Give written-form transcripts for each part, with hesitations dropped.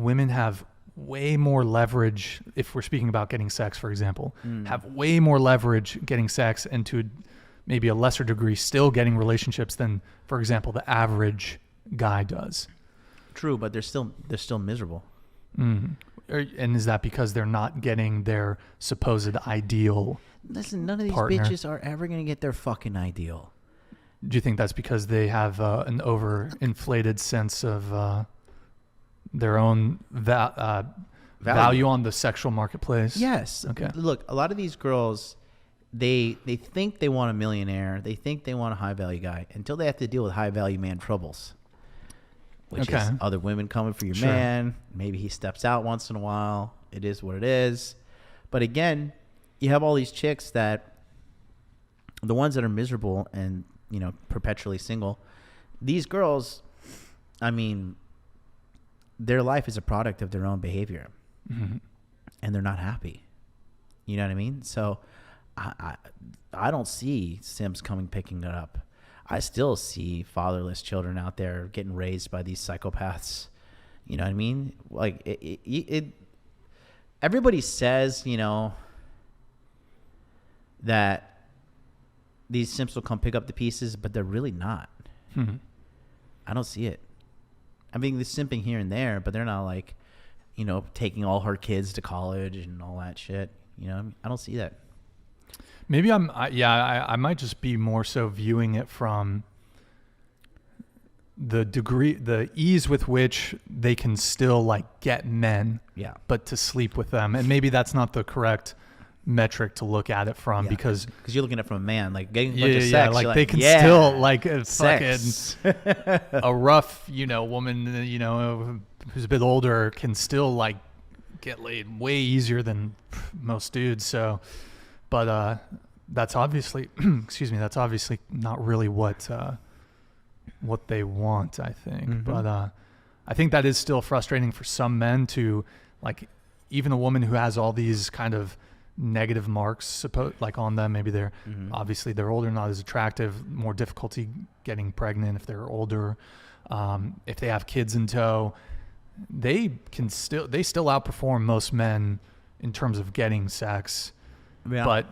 women have way more leverage, if we're speaking about getting sex, for example, have way more leverage getting sex and to maybe a lesser degree still getting relationships than, for example, the average guy does. True, but they're still miserable. And is that because they're not getting their supposed ideal Listen, none of these partner? bitches are ever going to get their fucking ideal. Do you think that's because they have an overinflated sense of their own value on the sexual marketplace? Yes. Okay. Look, a lot of these girls, they think they want a millionaire. They think they want a high-value guy until they have to deal with high-value man troubles, which is other women coming for your man. Maybe he steps out once in a while. It is what it is. But again, you have all these chicks that, the ones that are miserable and, you know, perpetually single, these girls, I mean, their life is a product of their own behavior, and they're not happy. You know what I mean? So I don't see Sims picking it up. I still see fatherless children out there getting raised by these psychopaths. You know what I mean? Like it everybody says, you know, that these simps will come pick up the pieces, but they're really not. I don't see it. I mean, they're simping here and there, but they're not like, you know, taking all her kids to college and all that shit. You know, I don't see that. Maybe I might just be more so viewing it from the ease with which they can still like get men, but to sleep with them. And maybe that's not the correct metric to look at it from, because you're looking at it from a man, like getting a bunch of sex. Like they can still like fucking a rough, you know, woman, you know, who's a bit older can still like get laid way easier than most dudes. So, but that's obviously, excuse me, that's obviously not really what they want, I think. But I think that is still frustrating for some men to, like, even a woman who has all these kind of negative marks like on them. Maybe they're obviously they're older, not as attractive, more difficulty getting pregnant if they're older. If they have kids in tow, they still outperform most men in terms of getting sex. But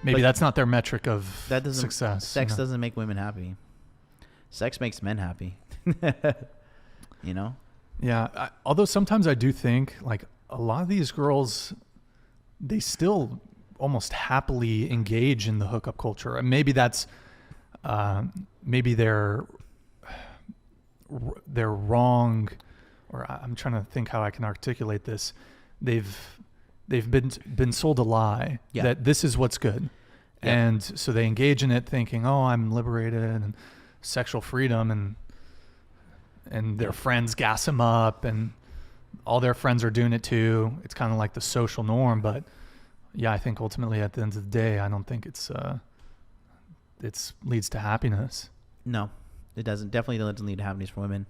maybe that's not their metric of success. Sex doesn't make women happy. Sex makes men happy. You know? Yeah. Although sometimes I do think like a lot of these girls, they still almost happily engage in the hookup culture. And maybe that's, maybe they're wrong, or I'm trying to think how I can articulate this. They've been sold a lie that this is what's good. Yeah. And so they engage in it thinking, oh, I'm liberated and sexual freedom, and their friends gas them up and all their friends are doing it too. It's kind of like the social norm, but I think ultimately at the end of the day, I don't think it leads to happiness. No, it doesn't. Definitely doesn't lead to happiness for women.